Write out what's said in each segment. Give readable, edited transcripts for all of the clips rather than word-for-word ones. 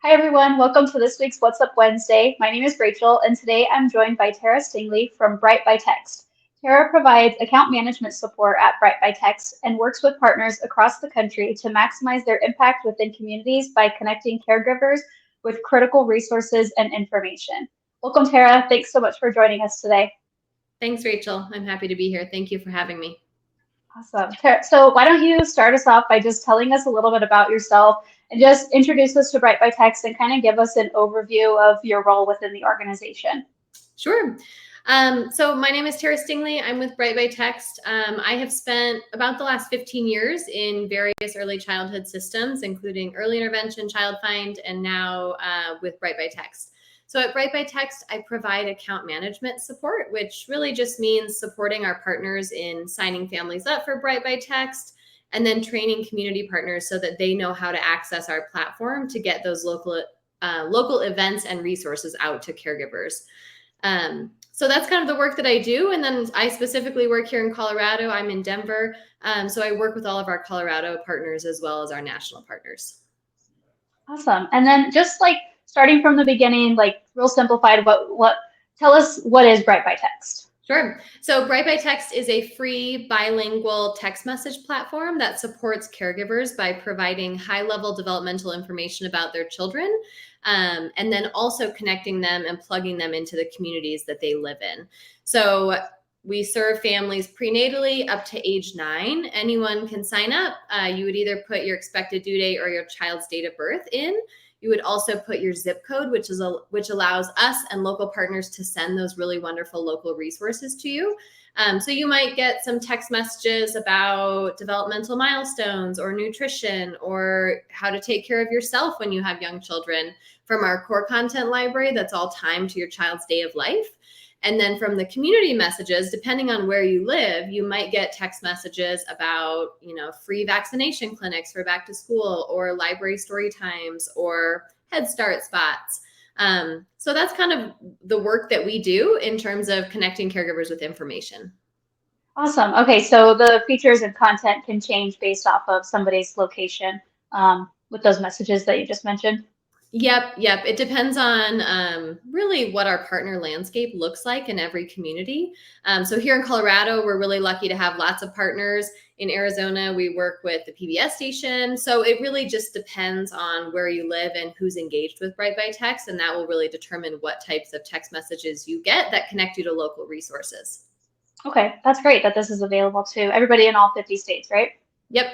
Hi, everyone. Welcome to this week's What's Up Wednesday. My name is Rachel, and today I'm joined by Tara Stingley from Bright by Text. Tara provides account management support at Bright by Text and works with partners across the country to maximize their impact within communities by connecting caregivers with critical resources and information. Welcome, Tara. Thanks so much for joining us today. Thanks, Rachel. I'm happy to be here. Thank you for having me. Awesome. So why don't you start us off by just telling us a little bit about yourself and just introduce us to Bright by Text and kind of give us an overview of your role within the organization. Sure. So my name is Tara Stingley. I'm with Bright by Text. I have spent about the last 15 years in various early childhood systems, including early intervention, Child Find, and now with Bright by Text. So at Bright by Text, I provide account management support, which really just means supporting our partners in signing families up for Bright by Text and then training community partners so that they know how to access our platform to get those local events and resources out to caregivers. So that's kind of the work that I do. And then I specifically work here in Colorado. I'm in Denver. So I work with all of our Colorado partners as well as our national partners. Awesome. And then just like starting from the beginning, like real simplified, tell us what is Bright by Text? Sure. So Bright by Text is a free bilingual text message platform that supports caregivers by providing high-level developmental information about their children, and then also connecting them and plugging them into the communities that they live in. So we serve families prenatally up to age 9. Anyone can sign up. You would either put your expected due date or your child's date of birth in. You would also put your zip code, which allows us and local partners to send those really wonderful local resources to you. So you might get some text messages about developmental milestones or nutrition or how to take care of yourself when you have young children from our core content library that's all timed to your child's day of life. And then from the community messages, depending on where you live, you might get text messages about, free vaccination clinics for back to school or library story times or Head Start spots. So that's kind of the work that we do in terms of connecting caregivers with information. Awesome. Okay, so the features and content can change based off of somebody's location with those messages that you just mentioned. Yep. It depends on really what our partner landscape looks like in every community. So here in Colorado, we're really lucky to have lots of partners. In Arizona, we work with the PBS station. So it really just depends on where you live and who's engaged with Bright by Text. And that will really determine what types of text messages you get that connect you to local resources. Okay, that's great that this is available to everybody in all 50 states, right? Yep.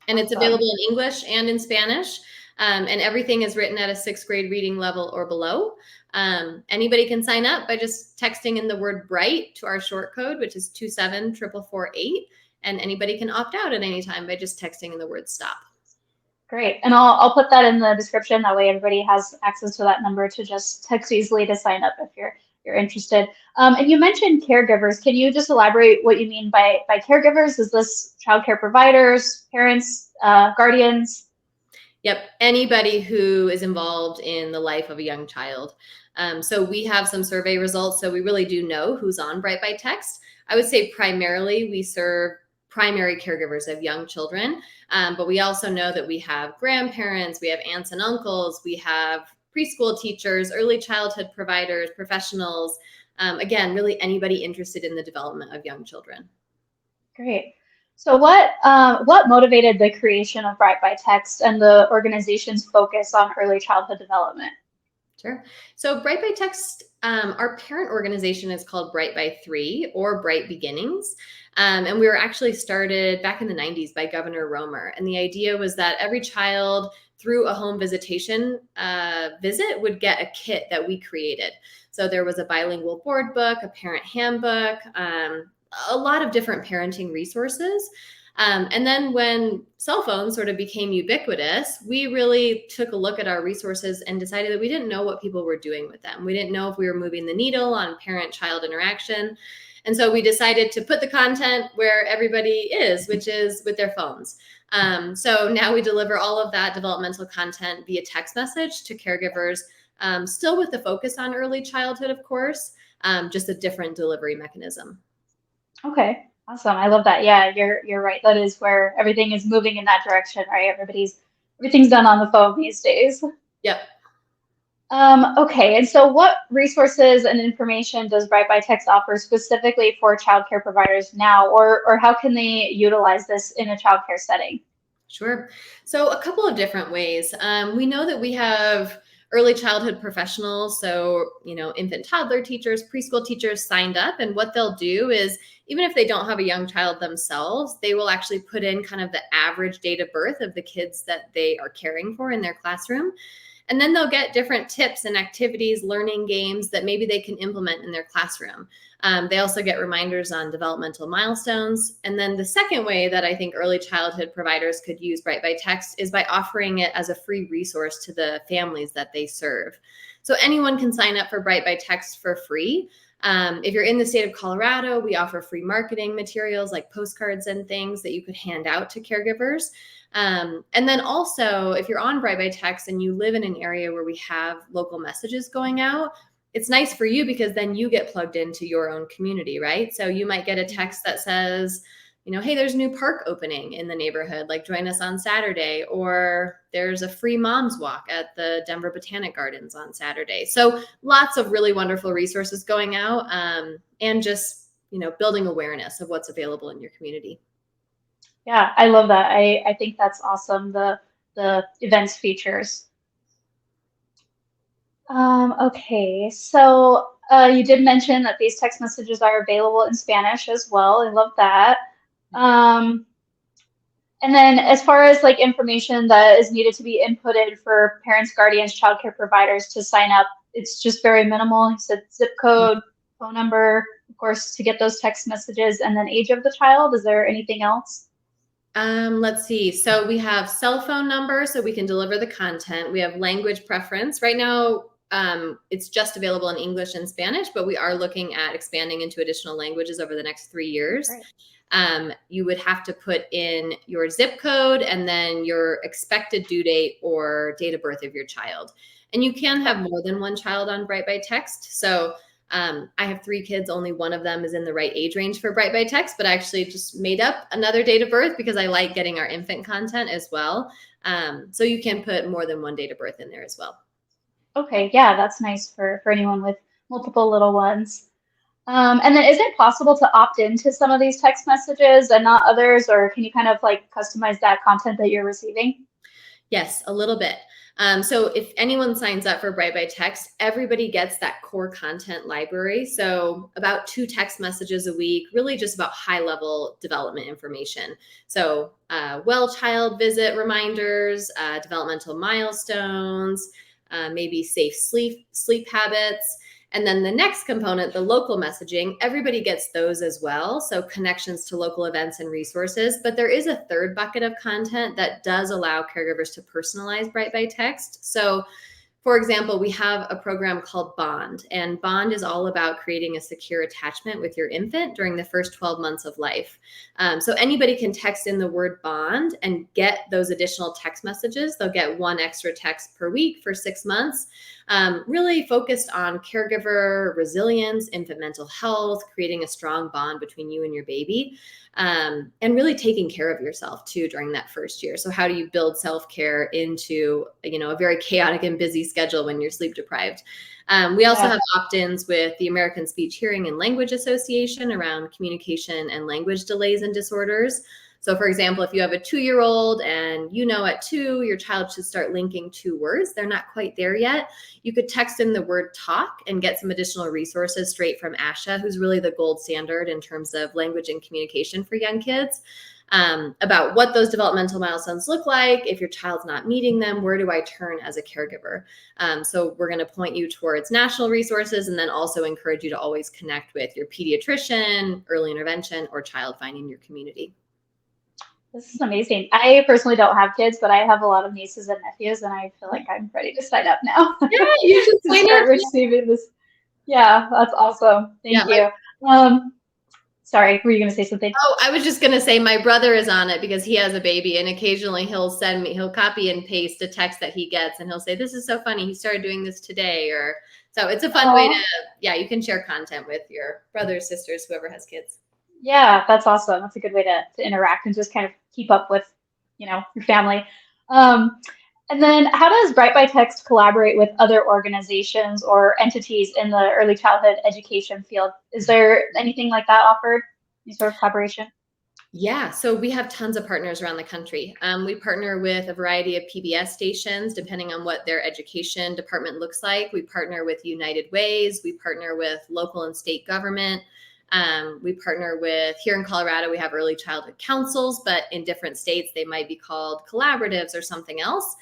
And it's available in English and in Spanish. And everything is written at a 6th grade reading level or below. Anybody can sign up by just texting in the word BRIGHT to our short code, which is 2744448. And anybody can opt out at any time by just texting in the word STOP. Great. And I'll put that in the description. That way everybody has access to that number to just text easily to sign up if you're interested. And you mentioned caregivers. Can you just elaborate what you mean by caregivers? Is this childcare providers, parents, guardians? Yep. Anybody who is involved in the life of a young child. So we have some survey results. So we really do know who's on Bright by Text. I would say primarily we serve primary caregivers of young children. But we also know that we have grandparents, we have aunts and uncles, we have preschool teachers, early childhood providers, professionals. Again, really anybody interested in the development of young children. Great. So what motivated the creation of Bright by Text and the organization's focus on early childhood development? Sure. So Bright by Text, our parent organization is called Bright by 3 or Bright Beginnings. And we were actually started back in the 90s by Governor Romer. And the idea was that every child through a home visitation visit would get a kit that we created. So there was a bilingual board book, a parent handbook, a lot of different parenting resources. And then when cell phones sort of became ubiquitous, we really took a look at our resources and decided that we didn't know what people were doing with them. We didn't know if we were moving the needle on parent-child interaction. And so we decided to put the content where everybody is, which is with their phones. So now we deliver all of that developmental content via text message to caregivers, still with the focus on early childhood, of course, just a different delivery mechanism. Okay, awesome. I love that. Yeah, you're right. That is where everything is moving in that direction, right? Everything's done on the phone these days. Yep. Okay, and so what resources and information does Bright by Text offer specifically for childcare providers now, or how can they utilize this in a childcare setting? Sure. So a couple of different ways. We know that we have early childhood professionals, so infant toddler teachers, preschool teachers signed up, and what they'll do is even if they don't have a young child themselves, they will actually put in kind of the average date of birth of the kids that they are caring for in their classroom. And then they'll get different tips and activities, learning games that maybe they can implement in their classroom. They also get reminders on developmental milestones. And then the second way that I think early childhood providers could use Bright by Text is by offering it as a free resource to the families that they serve. So anyone can sign up for Bright by Text for free. If you're in the state of Colorado, we offer free marketing materials like postcards and things that you could hand out to caregivers. And then also, if you're on Bright by Text and you live in an area where we have local messages going out, it's nice for you because then you get plugged into your own community, right? So you might get a text that says, hey, there's a new park opening in the neighborhood, like join us on Saturday, or there's a free mom's walk at the Denver Botanic Gardens on Saturday. So lots of really wonderful resources going out, and just, building awareness of what's available in your community. Yeah, I love that. I think that's awesome, the events features. Okay, so you did mention that these text messages are available in Spanish as well. I love that. Um, and then as far as like information that is needed to be inputted for parents, guardians, childcare providers to sign up, it's just very minimal. You said zip code, phone number, of course, to get those text messages, and then age of the child. Is there anything else? Let's see. So we have cell phone number, so we can deliver the content. We have language preference. Right now, it's just available in English and Spanish, but we are looking at expanding into additional languages over the next 3 years. Right. You would have to put in your zip code and then your expected due date or date of birth of your child. And you can have more than one child on Bright by Text. So I have 3 kids. Only one of them is in the right age range for Bright by Text, but I actually just made up another date of birth because I like getting our infant content as well. So you can put more than one date of birth in there as well. Okay, yeah, that's nice for anyone with multiple little ones. And then is it possible to opt into some of these text messages and not others, or can you kind of like customize that content that you're receiving? Yes, a little bit. So if anyone signs up for Bright by Text, everybody gets that core content library. So about 2 text messages a week, really just about high level development information. So well child visit reminders, developmental milestones, maybe safe sleep habits. And then the next component, the local messaging, everybody gets those as well. So connections to local events and resources. But there is a third bucket of content that does allow caregivers to personalize Bright by Text. So for example, we have a program called Bond, and Bond is all about creating a secure attachment with your infant during the first 12 months of life. So anybody can text in the word bond and get those additional text messages. They'll get 1 extra text per week for 6 months, really focused on caregiver resilience, infant mental health, creating a strong bond between you and your baby. And really taking care of yourself too during that first year. So how do you build self-care into, a very chaotic and busy schedule when you're sleep deprived? We also have opt-ins with the American Speech, Hearing, and Language Association around communication and language delays and disorders. So for example, if you have a 2-year-old and at 2, your child should start linking 2 words, they're not quite there yet, you could text in the word talk and get some additional resources straight from ASHA, who's really the gold standard in terms of language and communication for young kids, about what those developmental milestones look like. If your child's not meeting them, where do I turn as a caregiver? So we're going to point you towards national resources and then also encourage you to always connect with your pediatrician, early intervention, or child find in your community. This is amazing. I personally don't have kids, but I have a lot of nieces and nephews, and I feel like I'm ready to sign up now. Yeah, you should to sign start up. receiving this. Yeah, that's awesome. Thank you. Sorry, were you going to say something? Oh, I was just going to say my brother is on it because he has a baby, and occasionally he'll copy and paste a text that he gets, and he'll say, "This is so funny. He started doing this today." So it's a fun way to, you can share content with your brothers, sisters, whoever has kids. Yeah, that's awesome. That's a good way to interact and just kind of keep up with, your family. And then how does Bright by Text collaborate with other organizations or entities in the early childhood education field? Is there anything like that offered? Any sort of collaboration? Yeah, so we have tons of partners around the country. We partner with a variety of PBS stations, depending on what their education department looks like. We partner with United Ways. We partner with local and state government. We partner with, here in Colorado, we have early childhood councils, but in different states, they might be called collaboratives or something else.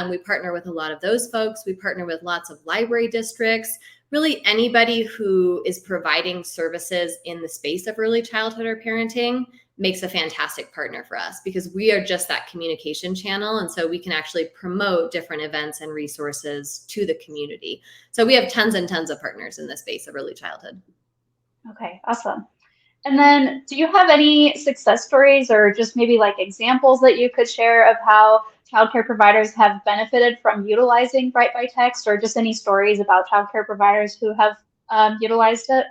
We partner with a lot of those folks. We partner with lots of library districts. Really, anybody who is providing services in the space of early childhood or parenting makes a fantastic partner for us because we are just that communication channel. And so we can actually promote different events and resources to the community. So we have tons and tons of partners in the space of early childhood. Okay, awesome. And then do you have any success stories or just maybe like examples that you could share of how childcare providers have benefited from utilizing Bright by Text or just any stories about childcare providers who have utilized it?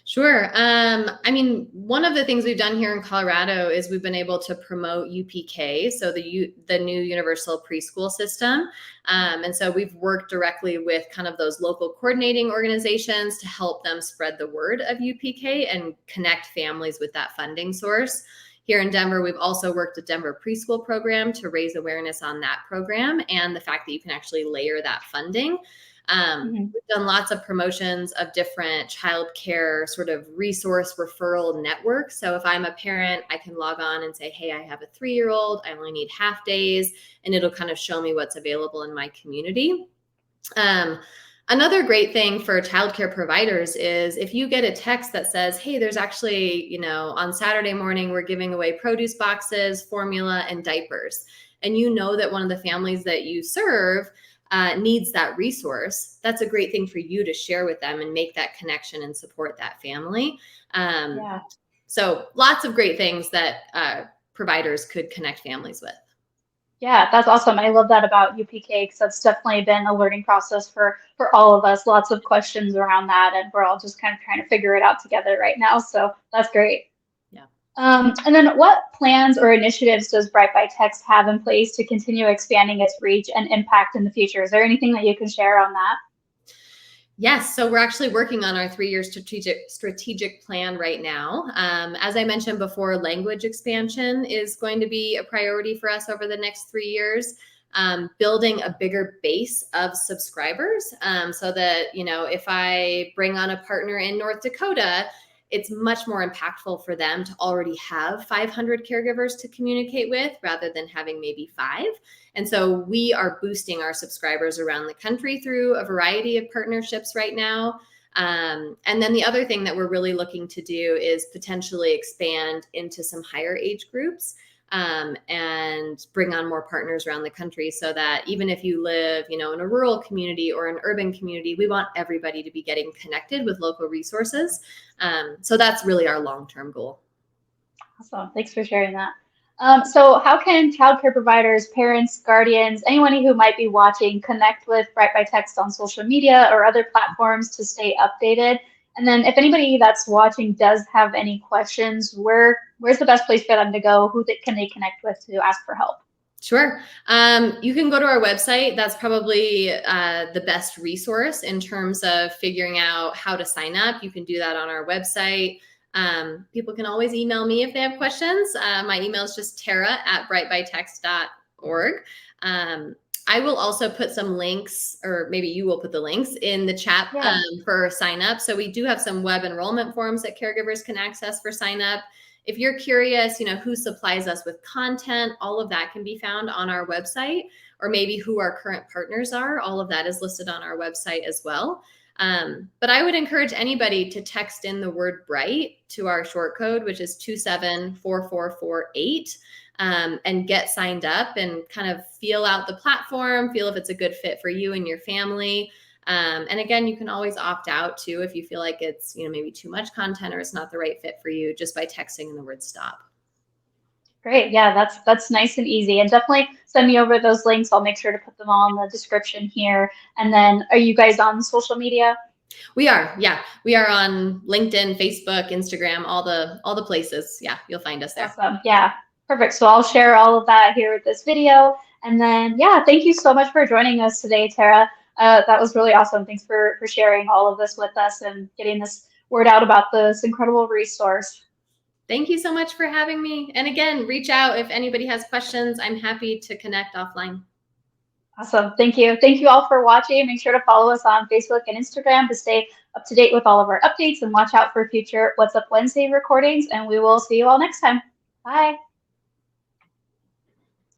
Sure. I mean, one of the things we've done here in Colorado is we've been able to promote UPK, so the new universal preschool system. And so we've worked directly with kind of those local coordinating organizations to help them spread the word of UPK and connect families with that funding source. Here in Denver, we've also worked with Denver Preschool Program to raise awareness on that program and the fact that you can actually layer that funding. Mhm. We've done lots of promotions of different childcare sort of resource referral networks. So if I'm a parent, I can log on and say, hey, I have a 3-year-old, I only need half days, and it'll kind of show me what's available in my community. Another great thing for childcare providers is if you get a text that says, hey, there's actually, on Saturday morning, we're giving away produce boxes, formula, and diapers. And you know that one of the families that you serve needs that resource, that's a great thing for you to share with them and make that connection and support that family. Yeah. So lots of great things that providers could connect families with. Yeah, that's awesome. I love that about UPK because that's definitely been a learning process for all of us. Lots of questions around that, and we're all just kind of trying to figure it out together right now. So that's great. Yeah. And then what plans or initiatives does Bright by Text have in place to continue expanding its reach and impact in the future? Is there anything that you can share on that? Yes, so we're actually working on our 3-year strategic plan right now. As I mentioned before, language expansion is going to be a priority for us over the next 3 years. Building a bigger base of subscribers so that, if I bring on a partner in North Dakota, it's much more impactful for them to already have 500 caregivers to communicate with rather than having maybe 5. And so we are boosting our subscribers around the country through a variety of partnerships right now. And then the other thing that we're really looking to do is potentially expand into some higher age groups and bring on more partners around the country so that even if you live, in a rural community or an urban community, we want everybody to be getting connected with local resources. So that's really our long-term goal. Awesome. Thanks for sharing that. So how can childcare providers, parents, guardians, anyone who might be watching connect with Bright by Text on social media or other platforms to stay updated? And then if anybody that's watching does have any questions, where's the best place for them to go? Can they connect with to ask for help? Sure. You can go to our website. That's probably the best resource in terms of figuring out how to sign up. You can do that on our website. People can always email me if they have questions. My email is just tara@brightbytext.org. I will also put some links, or maybe you will put the links in the chat for sign up. So we do have some web enrollment forms that caregivers can access for sign up. If you're curious, who supplies us with content, all of that can be found on our website, or maybe who our current partners are. All of that is listed on our website as well. But I would encourage anybody to text in the word BRIGHT to our short code, which is 274448, and get signed up and kind of feel out the platform, feel if it's a good fit for you and your family. And again, you can always opt out too if you feel like it's, maybe too much content or it's not the right fit for you, just by texting in the word stop. Great. Yeah, that's nice and easy. And definitely send me over those links. I'll make sure to put them all in the description here. And then are you guys on social media? We are. Yeah. We are on LinkedIn, Facebook, Instagram, all the places. Yeah, you'll find us there. Awesome. Yeah. Perfect. So I'll share all of that here with this video. And then, yeah, thank you so much for joining us today, Tara. That was really awesome. Thanks for sharing all of this with us and getting this word out about this incredible resource. Thank you so much for having me. And again, reach out if anybody has questions. I'm happy to connect offline. Awesome. Thank you. Thank you all for watching. Make sure to follow us on Facebook and Instagram to stay up to date with all of our updates and watch out for future What's Up Wednesday recordings. And we will see you all next time. Bye.